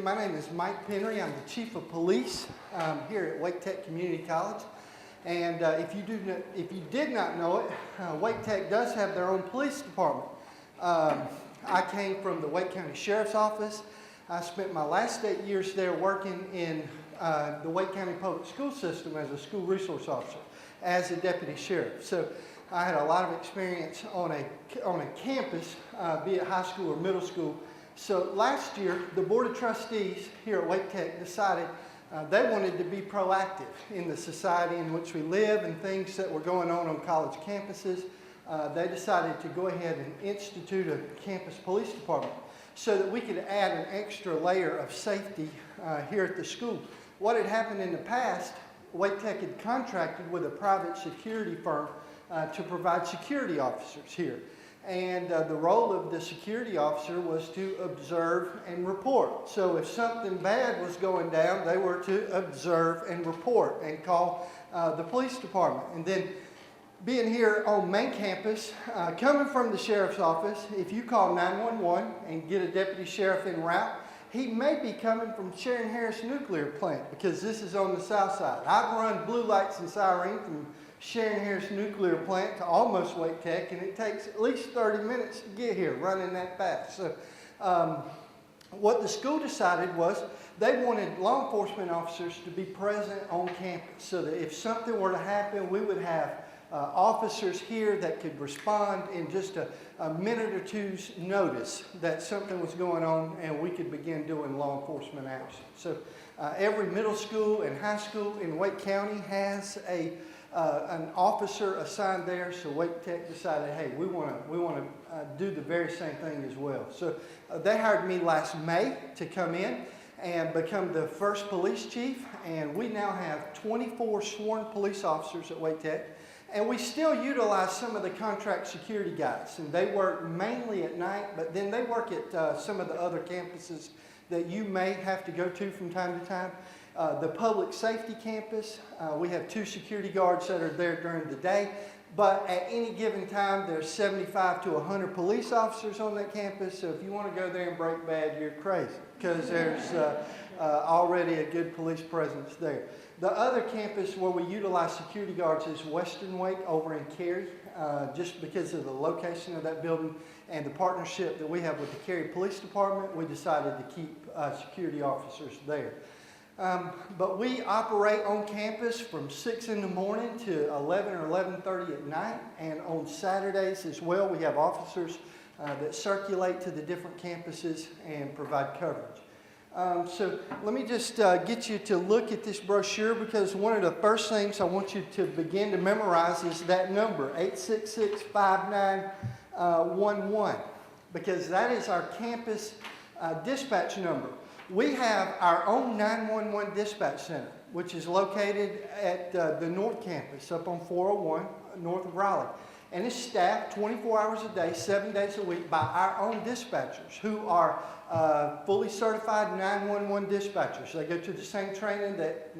My name is Mike Penry. I'm the Chief of Police here at Wake Tech Community College. And if you did not know it, Wake Tech does have their own police department. I came from the Wake County Sheriff's Office. I spent my last 8 years there working in the Wake County Public School System as a school resource officer, as a deputy sheriff. So I had a lot of experience on a campus, be it high school or middle school. So last year, the Board of Trustees here at Wake Tech decided they wanted to be proactive in the society in which we live and things that were going on college campuses. They decided to go ahead and institute a campus police department so that we could add an extra layer of safety here at the school. What had happened in the past, Wake Tech had contracted with a private security firm to provide security officers here. And the role of the security officer was to observe and report. So if something bad was going down, they were to observe and report and call the police department. And then being here on main campus, coming from the sheriff's office, if you call 911 and get a deputy sheriff en route, he may be coming from Sharon Harris Nuclear Plant because this is on the south side. I've run blue lights and siren from Sharon Harris Nuclear Plant to almost Wake Tech, and it takes at least 30 minutes to get here running that fast. So what the school decided was they wanted law enforcement officers to be present on campus so that if something were to happen, we would have officers here that could respond in just a minute or two's notice that something was going on, and we could begin doing law enforcement action. So every middle school and high school in Wake County has an officer assigned there, so Wake Tech decided, hey, we want to do the very same thing as well. So they hired me last May to come in and become the first police chief, and we now have 24 sworn police officers at Wake Tech. And we still utilize some of the contract security guys, and they work mainly at night, but then they work at some of the other campuses that you may have to go to from time to time. The public safety campus, we have 2 security guards that are there during the day, but at any given time there's 75 to 100 police officers on that campus, so if you want to go there and break bad, you're crazy, because there's already a good police presence there. The other campus where we utilize security guards is Western Wake over in Cary, just because of the location of that building and the partnership that we have with the Cary Police Department. We decided to keep security officers there. But we operate on campus from 6 in the morning to 11 or 11:30 at night, and on Saturdays as well we have officers that circulate to the different campuses and provide coverage. So let me just get you to look at this brochure, because one of the first things I want you to begin to memorize is that number, 866-5911, because that is our campus dispatch number. We have our own 911 dispatch center, which is located at the North Campus up on 401 north of Raleigh. And it's staffed 24 hours a day, 7 days a week by our own dispatchers who are fully certified 911 dispatchers. They go to the same training that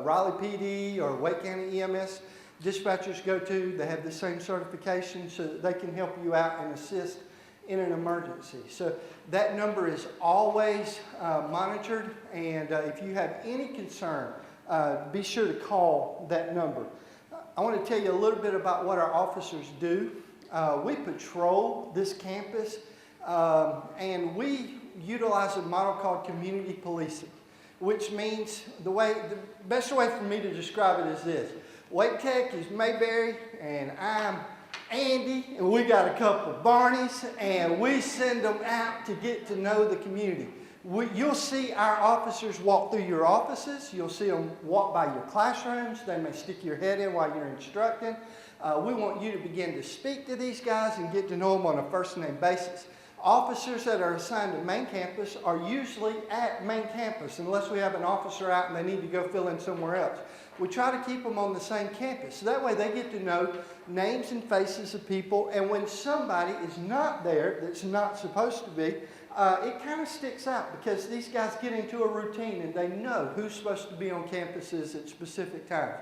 Raleigh PD or Wake County EMS dispatchers go to. They have the same certification so that they can help you out and assist in an emergency. So that number is always monitored, and if you have any concern, be sure to call that number. I want to tell you a little bit about what our officers do. We patrol this campus, and we utilize a model called community policing, which means the best way for me to describe it is this. Wake Tech is Mayberry, and I'm Andy, and we got a couple of Barneys, and we send them out to get to know the community. You'll see our officers walk through your offices. You'll see them walk by your classrooms. They may stick your head in while you're instructing. We want you to begin to speak to these guys and get to know them on a first-name basis. Officers that are assigned to main campus are usually at main campus unless we have an officer out and they need to go fill in somewhere else. We try to keep them on the same campus, so that way they get to know names and faces of people, and when somebody is not there that's not supposed to be, it kind of sticks out because these guys get into a routine and they know who's supposed to be on campuses at specific times.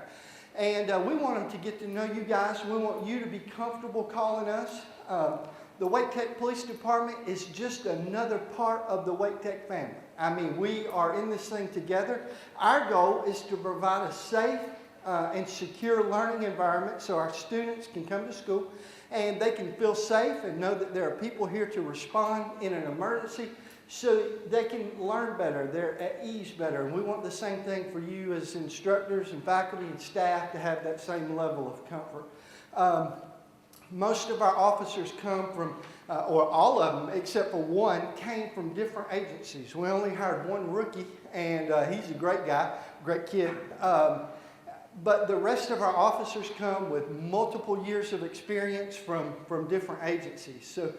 And we want them to get to know you guys. We want you to be comfortable calling us. The Wake Tech Police Department is just another part of the Wake Tech family. I mean, we are in this thing together. Our goal is to provide a safe and secure learning environment so our students can come to school and they can feel safe and know that there are people here to respond in an emergency so they can learn better, they're at ease better. And we want the same thing for you as instructors and faculty and staff to have that same level of comfort. Most of our officers come from, or all of them except for one, came from different agencies. We only hired one rookie, and he's a great guy, great kid. But the rest of our officers come with multiple years of experience from different agencies. So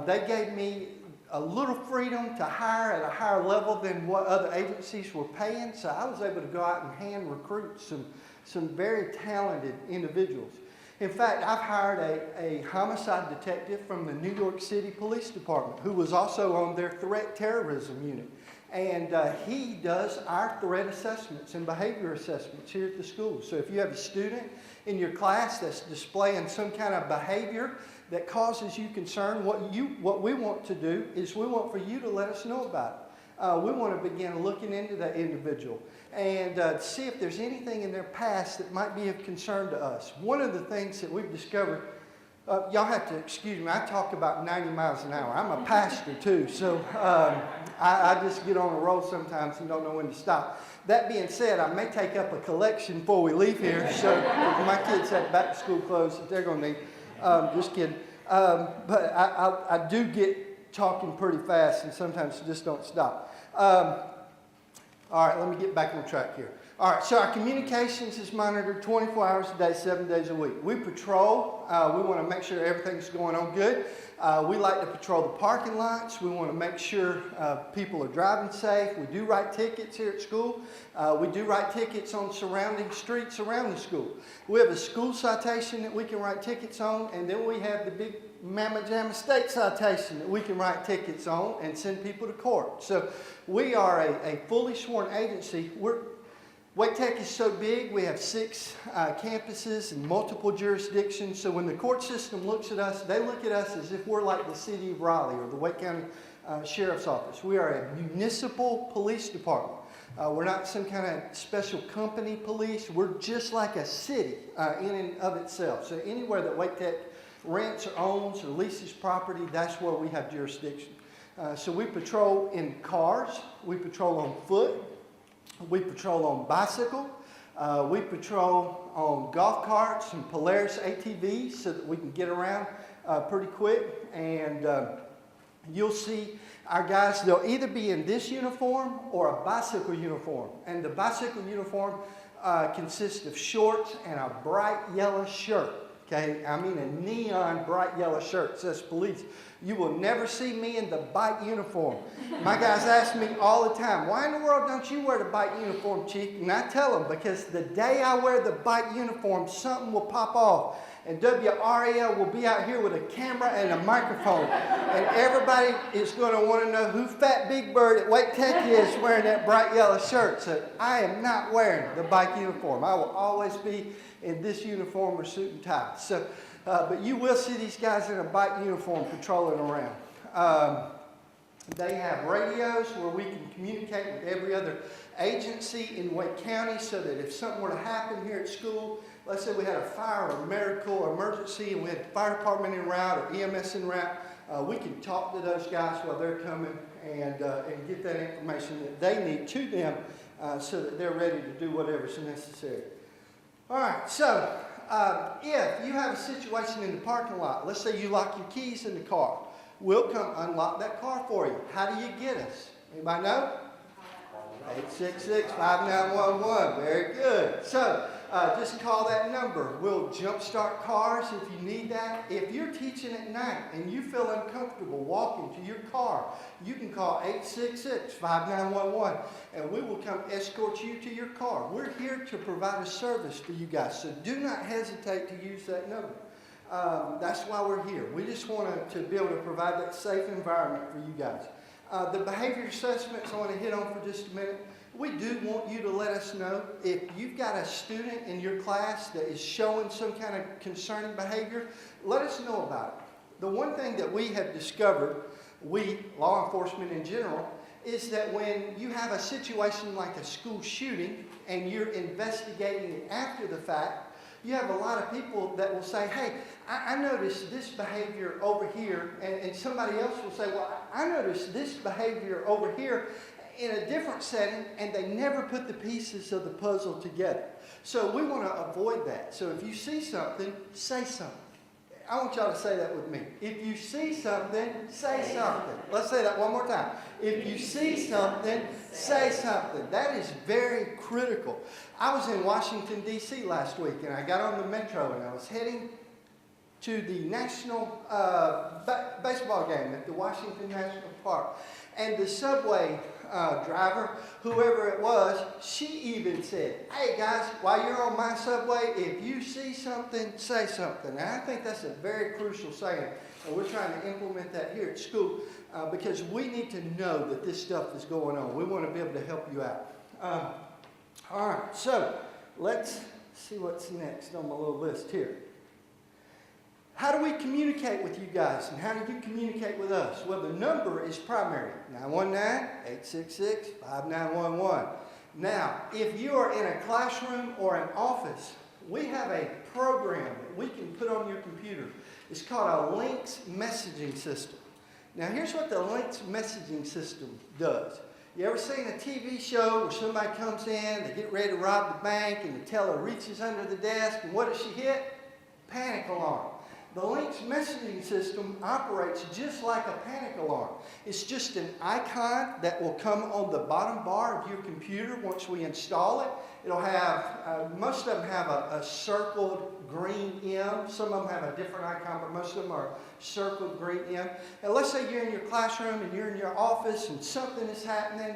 they gave me a little freedom to hire at a higher level than what other agencies were paying. So I was able to go out and hand recruit some very talented individuals. In fact, I've hired a homicide detective from the New York City Police Department who was also on their threat terrorism unit. And he does our threat assessments and behavior assessments here at the school. So if you have a student in your class that's displaying some kind of behavior that causes you concern, what we want to do is we want for you to let us know about it. We want to begin looking into that individual and see if there's anything in their past that might be of concern to us. One of the things that we've discovered, y'all have to excuse me, I talk about 90 miles an hour. I'm a pastor too, so I just get on a roll sometimes and don't know when to stop. That being said, I may take up a collection before we leave here, so if my kids have back to school clothes that they're going to need. Just kidding. But I do get talking pretty fast and sometimes just don't stop. All right, let me get back on track here. All right, so our communications is monitored 24 hours a day, 7 days a week. We patrol. We want to make sure everything's going on good. We like to patrol the parking lots. We want to make sure people are driving safe. We do write tickets here at school. We do write tickets on surrounding streets around the school. We have a school citation that we can write tickets on, and then we have the big Mamma Jamma State citation that we can write tickets on and send people to court. So we are a fully sworn agency. Wake Tech is so big, we have 6 campuses and multiple jurisdictions. So when the court system looks at us, they look at us as if we're like the city of Raleigh or the Wake County Sheriff's Office. We are a municipal police department. We're not some kind of special company police. We're just like a city in and of itself. So anywhere that Wake Tech rents or owns or leases property, that's where we have jurisdiction. So we patrol in cars, we patrol on foot, we patrol on bicycle, we patrol on golf carts and Polaris ATVs so that we can get around pretty quick. And you'll see our guys, they'll either be in this uniform or a bicycle uniform. And the bicycle uniform consists of shorts and a bright yellow shirt. Okay, I mean a neon bright yellow shirt says police. You will never see me in the bike uniform. My guys ask me all the time, why in the world don't you wear the bike uniform, Chief? And I tell them, because the day I wear the bike uniform, something will pop off. And WRAL will be out here with a camera and a microphone. And everybody is going to want to know who Fat Big Bird at Wake Tech is wearing that bright yellow shirt. So I am not wearing the bike uniform. I will always be in this uniform or suit and tie. So, but you will see these guys in a bike uniform patrolling around. They have radios where we can communicate with every other agency in Wake County so that if something were to happen here at school, let's say we had a fire or a medical or emergency and we had the fire department en route or EMS en route, we can talk to those guys while they're coming and get that information that they need to them so that they're ready to do whatever's necessary. All right, so if you have a situation in the parking lot, let's say you lock your keys in the car, we'll come unlock that car for you. How do you get us? Anybody know? 866-5911. Very good. So just call that number. We'll jumpstart cars if you need that. If you're teaching at night and you feel uncomfortable walking to your car, you can call 866-5911 and we will come escort you to your car. We're here to provide a service for you guys, so do not hesitate to use that number. That's why we're here. We just want to be able to provide that safe environment for you guys. The behavior assessments I want to hit on for just a minute. We do want you to let us know if you've got a student in your class that is showing some kind of concerning behavior, let us know about The one thing that we have discovered, we, law enforcement in general, is that when you have a situation like a school shooting and you're investigating it after the fact, you have a lot of people that will say, hey, I noticed this behavior over here, and somebody else will say, well, I noticed this behavior over here in a different setting, and they never put the pieces of the puzzle together. So we want to avoid that. So if you see something, say something. I want y'all to say that with me. If you see something, say something. Let's say that one more time. If you see something, say something. That is very critical. I was in Washington, D.C. last week, and I got on the metro, and I was heading to the national baseball game at the Washington National Park. And the subway driver, whoever it was, she even said, hey guys, while you're on my subway, if you see something, say something. And I think that's a very crucial saying. And we're trying to implement that here at school because we need to know that this stuff is going on. We want to be able to help you out. All right, so let's see what's next on my little list here. How do we communicate with you guys, and how do you communicate with us? Well, the number is primary, 919-866-5911. Now, if you are in a classroom or an office, we have a program that we can put on your computer. It's called a Lynx messaging system. Now, here's what the Lynx messaging system does. You ever seen a TV show where somebody comes in, they get ready to rob the bank, and the teller reaches under the desk, and what does she hit? Panic alarm. The Lynx messaging system operates just like a panic alarm. It's just an icon that will come on the bottom bar of your computer once we install it. It'll have, most of them have a circled green M. Some of them have a different icon, but most of them are circled green M. And let's say you're in your classroom and you're in your office and something is happening.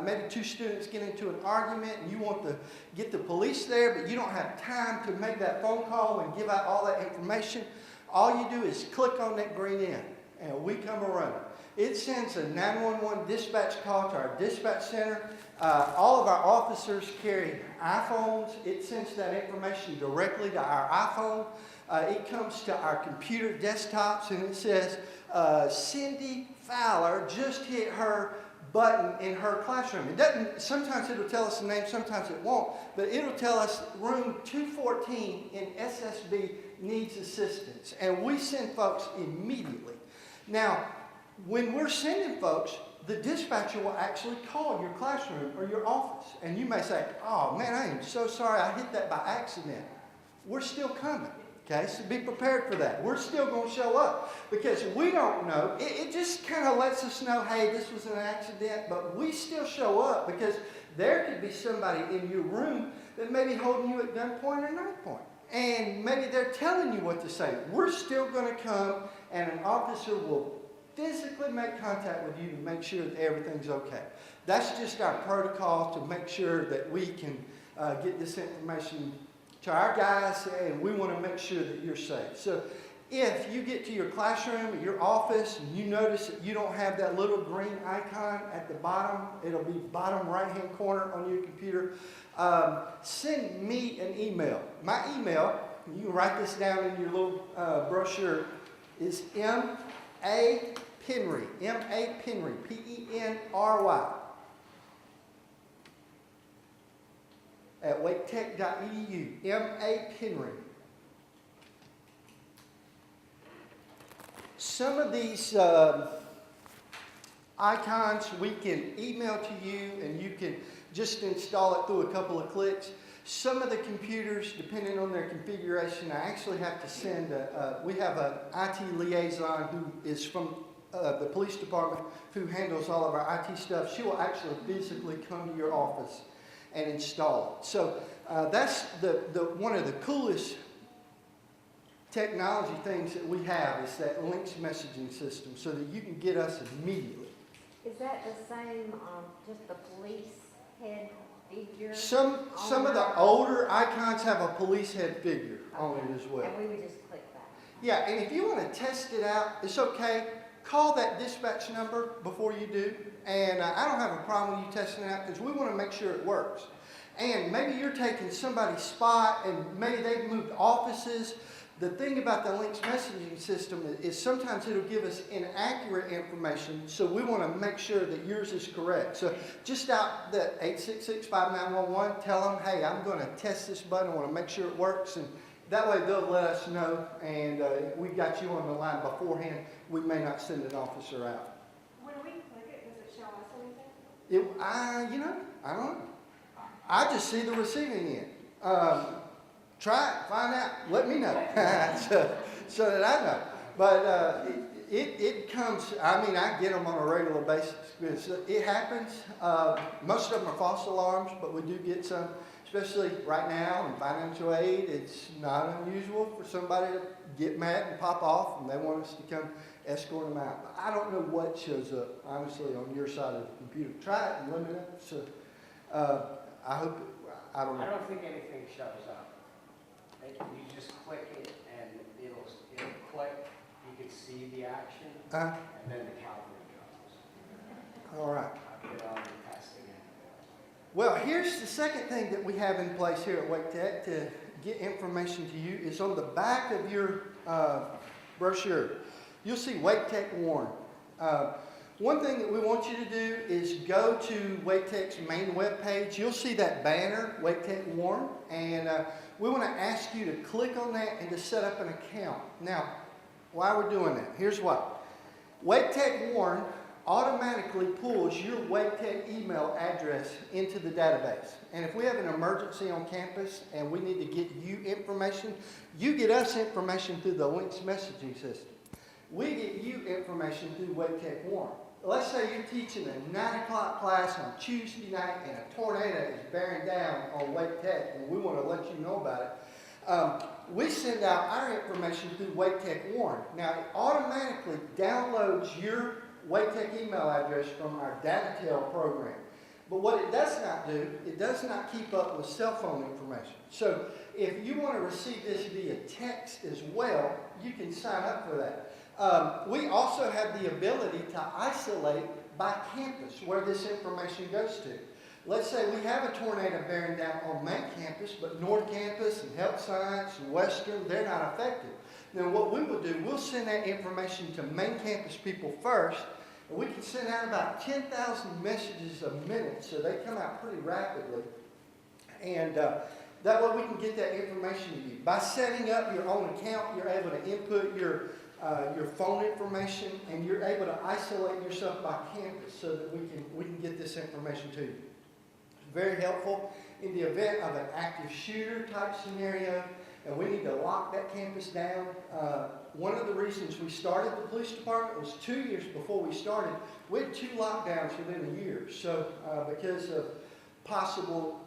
Maybe two students get into an argument and you want to get the police there, but you don't have time to make that phone call and give out all that information. All you do is click on that green M, and we come around. It sends a 911 dispatch call to our dispatch center. All of our officers carry iPhones. It sends that information directly to our iPhone. It comes to our computer desktops, and it says, Cindy Fowler just hit her button in her classroom. It doesn't, sometimes it'll tell us the name, sometimes it won't, but it'll tell us room 214 in SSB needs assistance. And we send folks immediately. Now, when we're sending folks, the dispatcher will actually call your classroom or your office. And you may say, oh man, I am so sorry I hit that by accident. We're still coming. Okay, so be prepared for that. We're still going to show up because we don't know. It just kind of lets us know, hey, this was an accident, but we still show up because there could be somebody in your room that may be holding you at gunpoint or knife point. And maybe they're telling you what to say. We're still going to come, and an officer will physically make contact with you to make sure that everything's okay. That's just our protocol to make sure that we can get this information to our guys, and we want to make sure that you're safe. So if you get to your classroom or your office and you notice that you don't have that little green icon at the bottom, it'll be bottom right-hand corner on your computer, send me an email. My email, you can write this down in your little brochure, is M.A. Penry, M.A. Penry, P-E-N-R-Y, at waketech.edu, M.A. Penry. Some of these icons we can email to you, and you can just install it through a couple of clicks. Some of the computers, depending on their configuration, I actually have to send, we have an IT liaison who is from the police department who handles all of our IT stuff. She will actually physically come to your office and install it. So that's one of the coolest technology things that we have is that Lynx messaging system so that you can get us immediately. Is that the same, just the police head figure? Some of the older icons have a police head figure on it as well. And we would just click that. Yeah, and if you want to test it out, it's okay. Call that dispatch number before you do. And I don't have a problem with you testing it out because we want to make sure it works. And maybe you're taking somebody's spot and maybe they've moved offices. The thing about the Lynx messaging system is sometimes it'll give us inaccurate information, so we want to make sure that yours is correct. So just out the 866-5911, tell them, hey, I'm going to test this button, I want to make sure it works, and that way they'll let us know, and if we got you on the line beforehand, we may not send an officer out. When we click it, does it show us anything? I don't know. I just see the receiving end. Try it, find out, let me know, so that I know. But it comes, I get them on a regular basis. It happens. Most of them are false alarms, but we do get some, especially right now in financial aid. It's not unusual for somebody to get mad and pop off, and they want us to come escort them out. But I don't know what shows up, honestly, on your side of the computer. Try it and let me know. So I hope, I don't know. I don't think anything shows up. You just click it and it'll click, you can see the action, and then the Calvary goes. All right. I've been on the testing it. Well, here's the second thing that we have in place here at Wake Tech to get information to you is on the back of your brochure. You'll see Wake Tech Warn. One thing that we want you to do is go to Wake Tech's main webpage. You'll see that banner, Wake Tech Warn, and we want to ask you to click on that and to set up an account. Now, why we're doing that, here's why. Wake Tech Warn automatically pulls your Wake Tech email address into the database. And if we have an emergency on campus and we need to get you information, you get us information through the Lynx messaging system. We get you information through Wake Tech Warn. Let's say you're teaching a 9 o'clock class on Tuesday night and a tornado is bearing down on Wake Tech and we want to let you know about it. We send out our information through Wake Tech Warn. Now it automatically downloads your Wake Tech email address from our DataTel program. But what it does not do, it does not keep up with cell phone information. So if you want to receive this via text as well, you can sign up for that. We also have the ability to isolate by campus where this information goes to. Let's say we have a tornado bearing down on main campus, but North Campus and Health Science and Western, they're not affected. Now what we will do, we'll send that information to main campus people first, and we can send out about 10,000 messages a minute, so they come out pretty rapidly. And that way we can get that information to you. By setting up your own account, you're able to input your phone information, and you're able to isolate yourself by campus so that we can get this information to you. It's very helpful in the event of an active shooter type scenario, and we need to lock that campus down. One of the reasons we started the police department was 2 years before we started. We had 2 lockdowns within a year. So because of possible,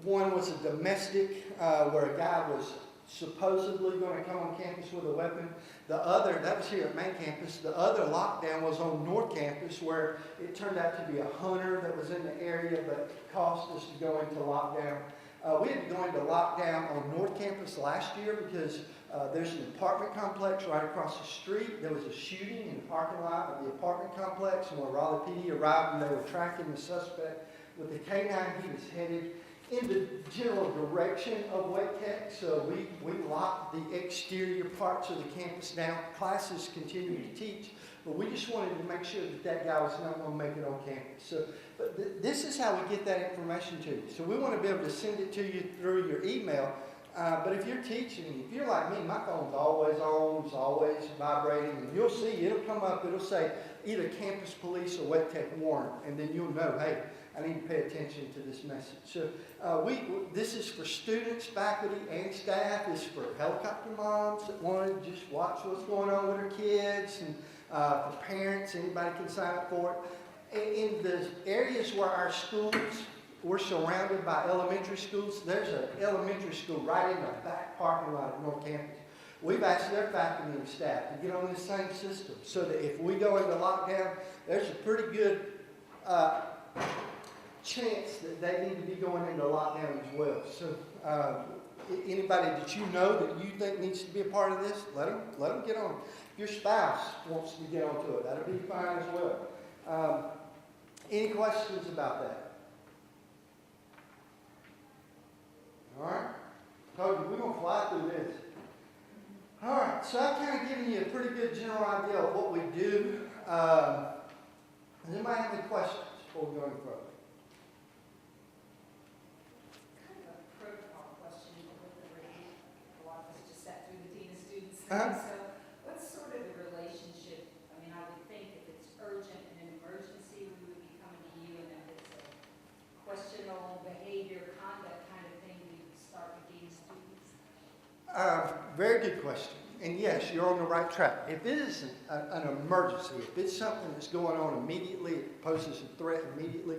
one was a domestic where a guy was supposedly going to come on campus with a weapon. The other, that was here at main campus, the other lockdown was on North Campus where it turned out to be a hunter that was in the area but caused us to go into lockdown. We had to go into lockdown on North Campus last year because there's an apartment complex right across the street. There was a shooting in the parking lot of the apartment complex, and when Raleigh PD arrived and they were tracking the suspect with the K-9, he was headed in the general direction of Wake Tech, so we locked the exterior parts of the campus down. Classes continued to teach, but we just wanted to make sure that that guy was not going to make it on campus. So, but this is how we get that information to you. So we want to be able to send it to you through your email. But if you're teaching, if you're like me, my phone's always on, it's always vibrating, and you'll see, it'll come up, it'll say either Campus Police or Wake Tech Warrant, and then you'll know, hey, I need to pay attention to this message. So this is for students, faculty, and staff. It's for helicopter moms that want to just watch what's going on with their kids, and for parents, anybody can sign up for it. In the areas where our schools, we're surrounded by elementary schools. There's an elementary school right in the back parking lot of North Campus. We've asked their faculty and staff to get on this same system so that if we go into lockdown, there's a pretty good chance that they need to be going into lockdown as well. So anybody that you know that you think needs to be a part of this, let them get on. If your spouse wants to get onto it, that'll be fine as well. Any questions about that? All right. Told you, we're going to fly through this. All right, so I've kind of given you a pretty good general idea of what we do. Does anybody have any questions before we go any further? Kind of a protocol question with the review. A lot of us just sat through the Dean of Students. Uh-huh. So what's sort of the relationship? I mean, I would think if it's urgent and an emergency, we would be coming to you, and if it's a questionable behavior, conduct kind of thing, we would start with Dean of Students. Very good question. And yes, you're on the right track. If it is an emergency, if it's something that's going on immediately, it poses a threat immediately,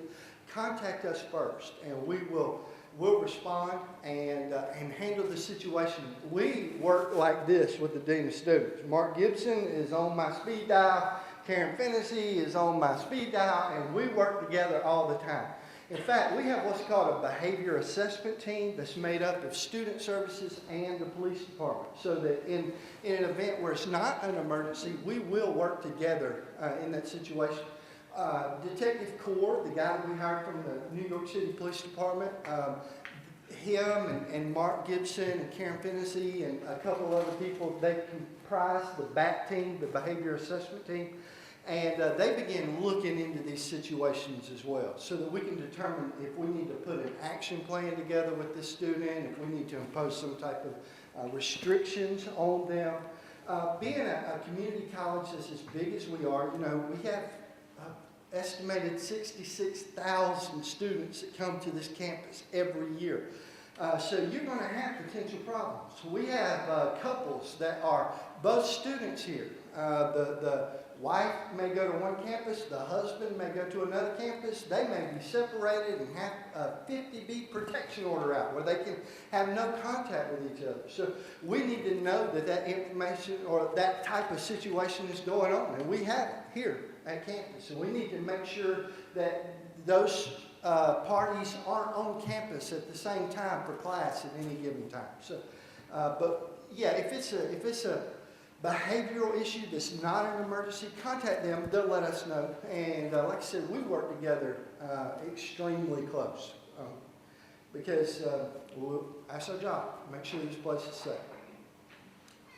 contact us first, and we'll respond and handle the situation. We work like this with the Dean of Students. Mark Gibson is on my speed dial. Karen Fennessy is on my speed dial, and we work together all the time. In fact, we have what's called a behavior assessment team that's made up of student services and the police department. So that in an event where it's not an emergency, we will work together in that situation. Detective Core, the guy that we hired from the New York City Police Department, him and Mark Gibson and Karen Fennessy and a couple other people, they comprise the BAT team, the behavior assessment team. And they begin looking into these situations as well so that we can determine if we need to put an action plan together with this student, if we need to impose some type of restrictions on them. Being a community college that's as big as we are, you know, we have estimated 66,000 students that come to this campus every year. So you're going to have potential problems. We have couples that are both students here. The wife may go to one campus, the husband may go to another campus. They may be separated and have a 50B protection order out where they can have no contact with each other. So we need to know that that information or that type of situation is going on, and we have it here at campus. And we need to make sure that those parties aren't on campus at the same time for class at any given time. So, but yeah, if it's a behavioral issue that's not an emergency, contact them. They'll let us know. And like I said, we work together extremely close because that's our job. Make sure this place is safe.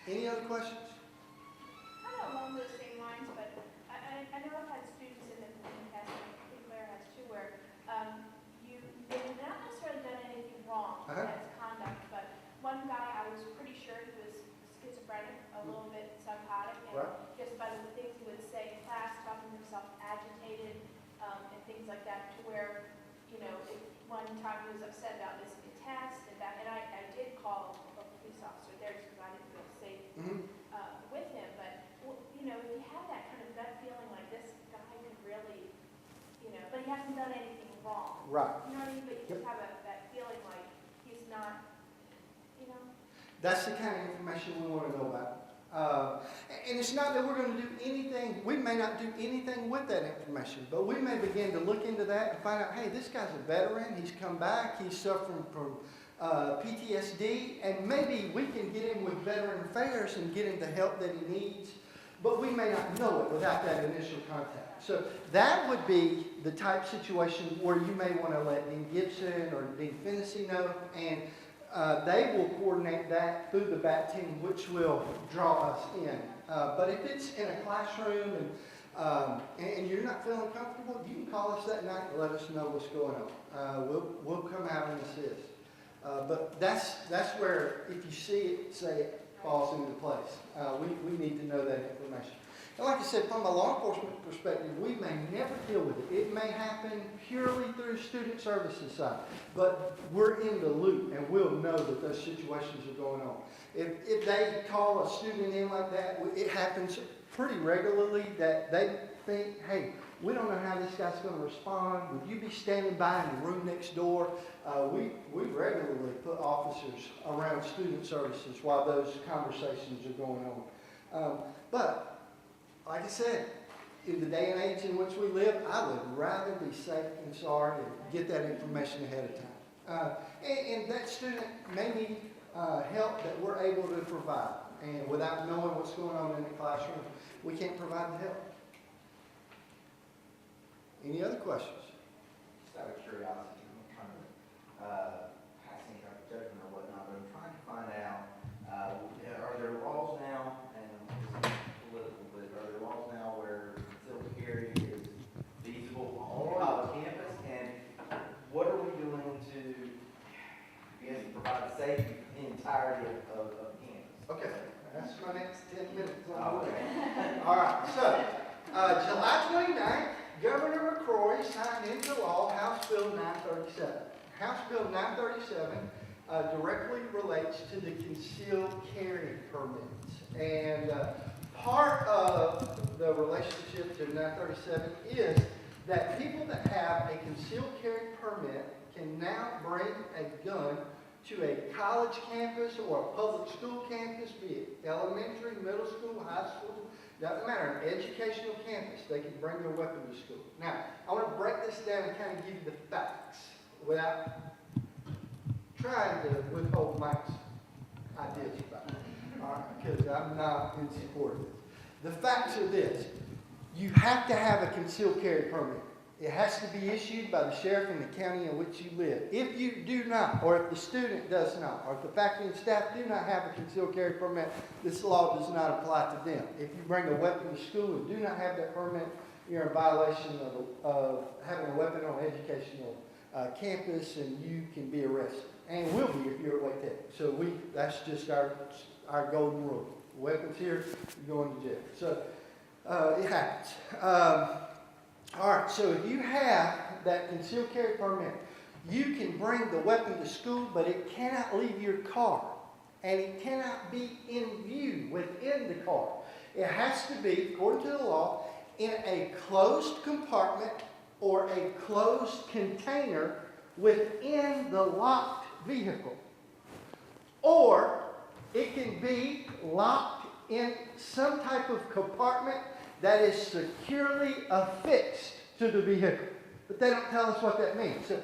Any other questions? Kind of along those same lines, but I know I've had students in the past, and I think Claire has too, where they've not necessarily done anything wrong as conduct, but one guy, I was pretty sure he was schizophrenic, a little bit psychotic, and just by the things he would say in class, talking himself agitated, and things like that, to where, you know, one time he was upset about missing a test, and I did call a police officer there because I didn't feel safe with him, but, you know, if you have that kind of gut feeling like this guy could really, you know, but he hasn't done anything wrong. Right. You know what I mean? But you just have that feeling like he's not, you know? That's the kind of information we want to know about. And it's not that we're going to do anything, we may not do anything with that information, but we may begin to look into that and find out, hey, this guy's a veteran, he's come back, he's suffering from PTSD, and maybe we can get him with Veteran Affairs and get him the help that he needs, but we may not know it without that initial contact. So that would be the type of situation where you may want to let Dean Gibson or Dean Fennessy know, and they will coordinate that through the BAT team, which will draw us in. But if it's in a classroom and you're not feeling comfortable, you can call us that night and let us know what's going on. We'll come out and assist. But that's where, if you see it, say it falls into place. We need to know that information. And like I said, from a law enforcement perspective, we may never deal with it. It may happen purely through student services side, but we're in the loop and we'll know that those situations are going on. If they call a student in like that, it happens pretty regularly that they think, hey, we don't know how this guy's going to respond. Would you be standing by in the room next door? We regularly put officers around student services while those conversations are going on. But like I said, in the day and age in which we live, I would rather be safe than sorry and get that information ahead of time. And that student may need help that we're able to provide. And without knowing what's going on in the classroom, we can't provide the help. Any other questions? Just out of curiosity, I'm trying to pass any type of judgment or whatnot, but I'm trying to find out, are there laws All right, so, July 29th, Governor McCrory signed into law House Bill 937. House Bill 937 directly relates to the concealed carry permits. And part of the relationship to 937 is that people that have a concealed carry permit can now bring a gun to a college campus or a public school campus, be it elementary, middle school, high school, doesn't matter, an educational campus, they can bring their weapon to school. Now, I want to break this down and kind of give you the facts without trying to withhold Mike's ideas about it, all right, because I'm not in support of this. The facts are this: you have to have a concealed carry permit. It has to be issued by the sheriff in the county in which you live. If you do not, or if the student does not, or if the faculty and staff do not have a concealed carry permit, this law does not apply to them. If you bring a weapon to school and do not have that permit, you're in violation of having a weapon on an educational campus, and you can be arrested. And will be if you're at Wake Tech. So that's just our golden rule. Weapons here, you're going to jail. So it happens. All right, so if you have that concealed carry permit, you can bring the weapon to school, but it cannot leave your car. And it cannot be in view within the car. It has to be, according to the law, in a closed compartment or a closed container within the locked vehicle. Or it can be locked in some type of compartment that is securely affixed to the vehicle. But they don't tell us what that means. So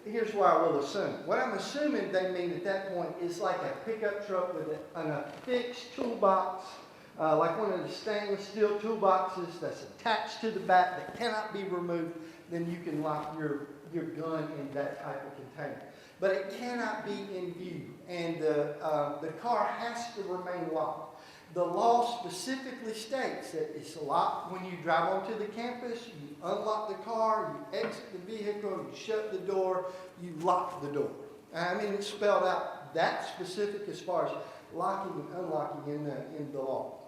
here's what I will assume. What I'm assuming they mean at that point is like a pickup truck with an affixed toolbox, like one of the stainless steel toolboxes that's attached to the back that cannot be removed. Then you can lock your gun in that type of container. But it cannot be in view, and the car has to remain locked. The law specifically states that it's locked when you drive onto the campus, you unlock the car, you exit the vehicle, you shut the door, you lock the door. I mean, it's spelled out that specific as far as locking and unlocking in the law.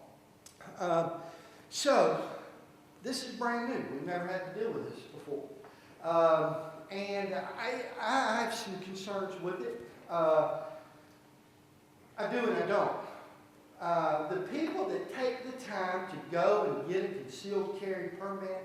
So, this is brand new. We've never had to deal with this before. And I have some concerns with it. I do and I don't. The people that take the time to go and get a concealed carry permit,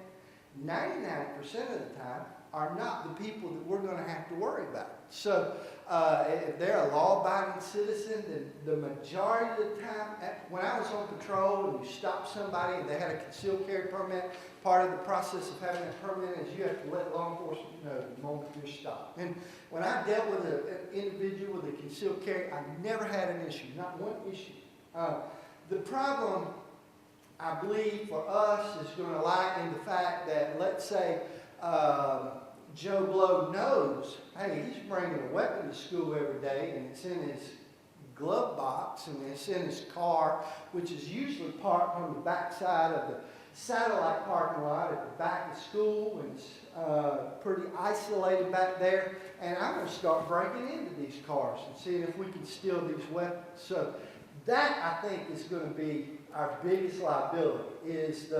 99% of the time, are not the people that we're going to have to worry about. So if they're a law-abiding citizen, then the majority of the time, when I was on patrol and you stopped somebody and they had a concealed carry permit, part of the process of having that permit is you have to let law enforcement know the moment you're stopped. And when I dealt with an individual with a concealed carry, I never had an issue, not one issue. The problem, I believe, for us is going to lie in the fact that, let's say, Joe Blow knows, hey, he's bringing a weapon to school every day, and it's in his glove box, and it's in his car, which is usually parked on the backside of the satellite parking lot at the back of school, and it's pretty isolated back there. And I'm going to start breaking into these cars and seeing if we can steal these weapons. So that, I think, is going to be our biggest liability, is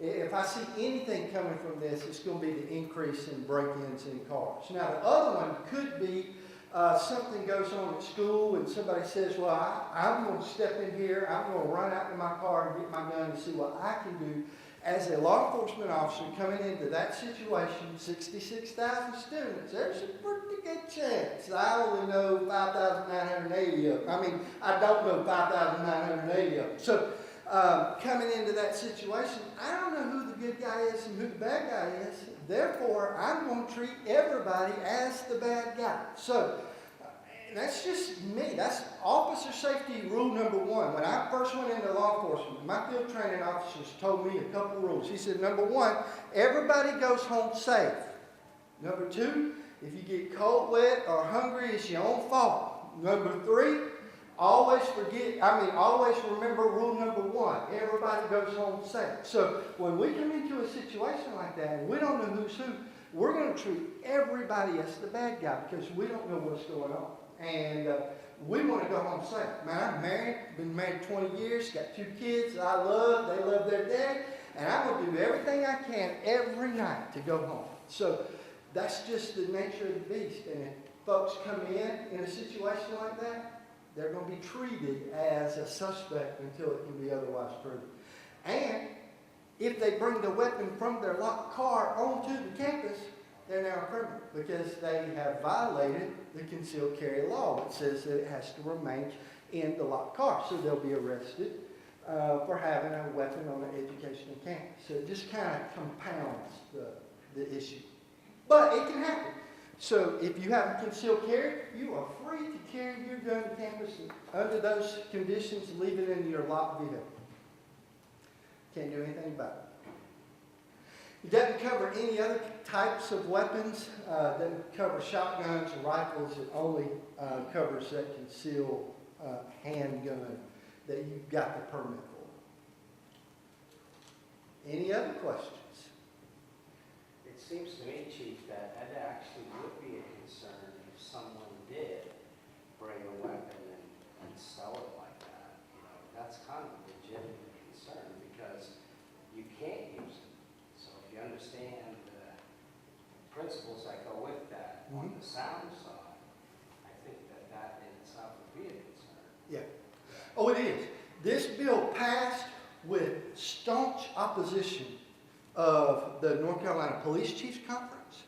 if I see anything coming from this, it's going to be the increase in break-ins in cars. Now, the other one could be something goes on at school and somebody says, well, I'm going to step in here, I'm going to run out to my car and get my gun to see what I can do. As a law enforcement officer coming into that situation, 66,000 students, there's a pretty good chance I only know 5,980 of them. I mean, I don't know 5,980 of them. So coming into that situation, I don't know who the good guy is and who the bad guy is. Therefore, I'm going to treat everybody as the bad guy. So that's just me. That's officer safety rule number one. When I first went into law enforcement, my field training officers told me a couple of rules. He said, number one, everybody goes home safe. Number two, if you get cold, wet, or hungry, it's your own fault. Number three, always remember rule number one. Everybody goes home safe. So when we come into a situation like that and we don't know who's who, we're going to treat everybody as the bad guy because we don't know what's going on. And we want to go home safe. Man, I'm married, been married 20 years, got 2 kids I love, they love their dad, and I will do everything I can every night to go home. So that's just the nature of the beast. And if folks come in a situation like that, they're going to be treated as a suspect until it can be otherwise proven. And if they bring the weapon from their locked car onto the campus, they're now a criminal because they have violated the concealed carry law, which says that it has to remain in the locked car. So they'll be arrested for having a weapon on an educational campus. So it just kind of compounds the issue. But it can happen. So if you have a concealed carry, you are free to carry your gun to campus and under those conditions, leave it in your locked vehicle. Can't do anything about it. It doesn't cover any other types of weapons. It doesn't cover shotguns or rifles. It only covers that concealed handgun that you've got the permit for. Any other questions? It seems to me, Chief, that it actually would be a concern if someone did bring a weapon and sell it like that. You know, that's kind of a legitimate concern because you can't use it. So if you understand the principles that go with that on the sound side, I think that in itself would be a concern. Yeah. Oh, it is. This bill passed with staunch opposition of the North Carolina Police Chiefs Conference,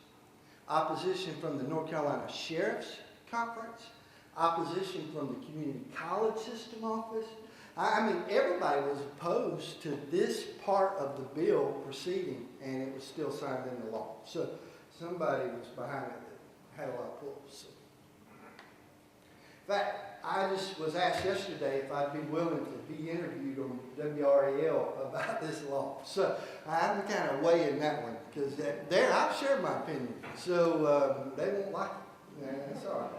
opposition from the North Carolina Sheriff's Conference, opposition from the Community College System Office. I mean, everybody was opposed to this part of the bill proceeding, and it was still signed into law. So somebody was behind it that had a lot of pull. So. In fact, I just was asked yesterday if I'd be willing to be interviewed on WRAL about this law. So I'm kind of weighing that one because there I've shared my opinion. So they won't like it. Yeah, that's all right.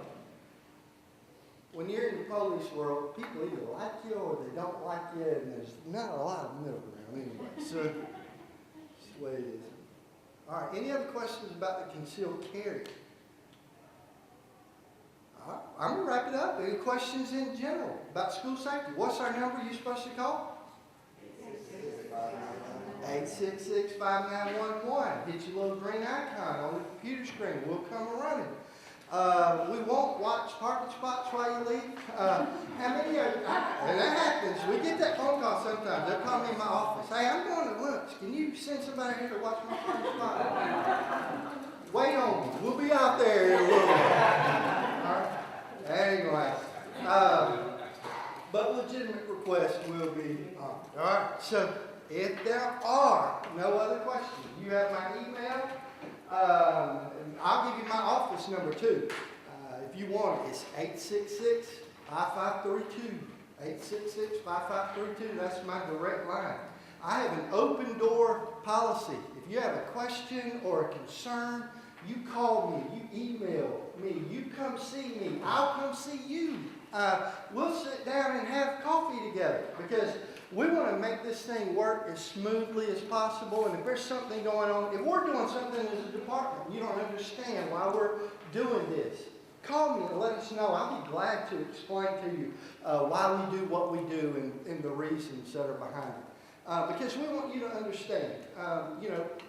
When you're in the police world, people either like you or they don't like you, and there's not a lot of middle ground anyway. So that's the way it is. All right, any other questions about the concealed carry? I'm going to wrap it up. Any questions in general about school safety? What's our number you're supposed to call? 866-5911. Hit your little green icon on the computer screen. We'll come running. We won't watch parking spots while you leave. How many of you? And that happens. We get that phone call sometimes. They'll call me in my office. Hey, I'm going to lunch. Can you send somebody here to watch my parking spot? Wait on me. We'll be out there in a little while. Anyway, but legitimate requests will be honored. All right, so if there are no other questions, you have my email. I'll give you my office number too. If you want it, it's 866-5532. 866-5532, that's my direct line. I have an open door policy. If you have a question or a concern, you call me, you email me, you come see me, I'll come see you. We'll sit down and have coffee together because we want to make this thing work as smoothly as possible. And if there's something going on, if we're doing something as a department, you don't understand why we're doing this, call me and let us know. I'll be glad to explain to you why we do what we do and the reasons that are behind it. Because we want you to understand,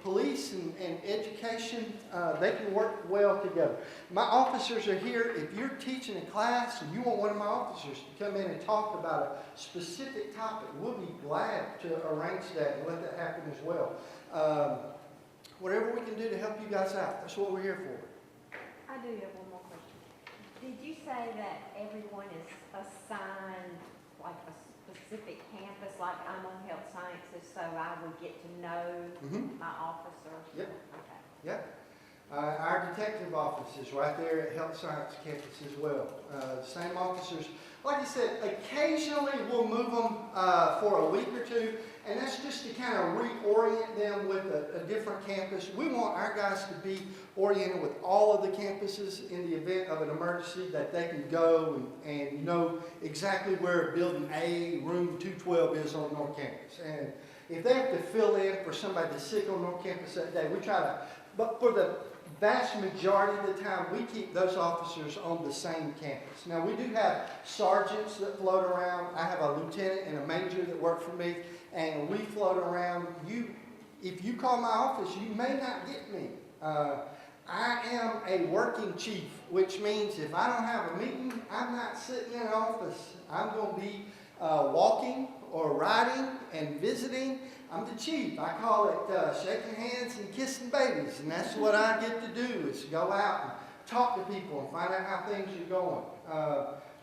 police and education, they can work well together. My officers are here. If you're teaching a class and you want one of my officers to come in and talk about a specific topic, we'll be glad to arrange that and let that happen as well. Whatever we can do to help you guys out, that's what we're here for. I do have one more question. Did you say that everyone is assigned like a specific campus, like I'm on health sciences, so I would get to know my officer? Yep. Okay. Yep. Our detective office is right there at Health Science Campus as well. Same officers. Like I said, occasionally we'll move them for a week or two, and that's just to kind of reorient them with a different campus. We want our guys to be oriented with all of the campuses in the event of an emergency, that they can go and know exactly where Building A, Room 212 is on North Campus. And if they have to fill in for somebody that's sick on North Campus that day, we try to, but for the vast majority of the time, we keep those officers on the same campus. Now, we do have sergeants that float around. I have a lieutenant and a major that work for me, and we float around. If you call my office, you may not get me. I am a working chief, which means if I don't have a meeting, I'm not sitting in an office. I'm going to be walking or riding and visiting. I'm the chief. I call it shaking hands and kissing babies, and that's what I get to do, is go out and talk to people and find out how things are going.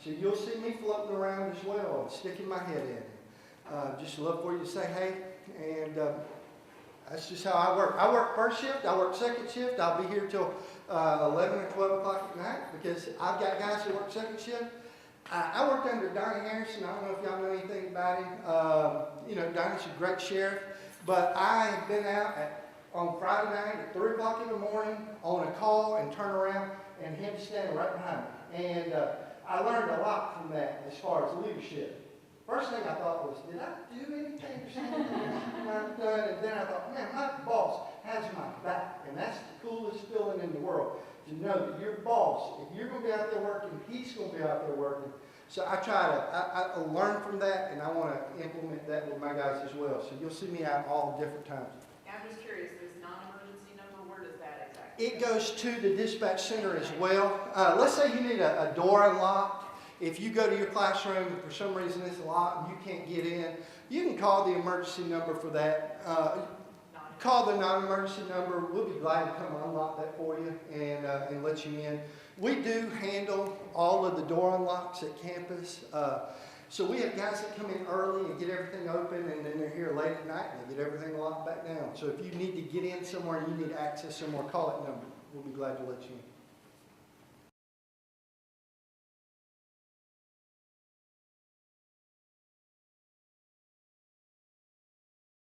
So you'll see me floating around as well and sticking my head in. Just love for you to say hey, and that's just how I work. I work first shift. I work second shift. I'll be here till 11 or 12 o'clock at night because I've got guys that work second shift. I worked under Donnie Harrison. I don't know if y'all know anything about him. Donnie's a great sheriff. But I have been out on Friday night at 3 o'clock in the morning on a call and turn around and him standing right behind me. And I learned a lot from that as far as leadership. First thing I thought was, did I do anything or something I've done? And then I thought, man, my boss has my back. And that's the coolest feeling in the world, to know that your boss, if you're going to be out there working, he's going to be out there working. So I try to I learn from that, and I want to implement that with my guys as well. So you'll see me out all different times. I'm just curious, this non-emergency number, where does that exactly? It goes to the dispatch center as well. Let's say you need a door unlocked. If you go to your classroom and for some reason it's locked and you can't get in, you can call the emergency number for that. Call the non-emergency number. We'll be glad to come unlock that for you and let you in. We do handle all of the door unlocks at campus. So we have guys that come in early and get everything open, and then they're here late at night and they get everything locked back down. So if you need to get in somewhere and you need access somewhere, call that number. We'll be glad to let you in.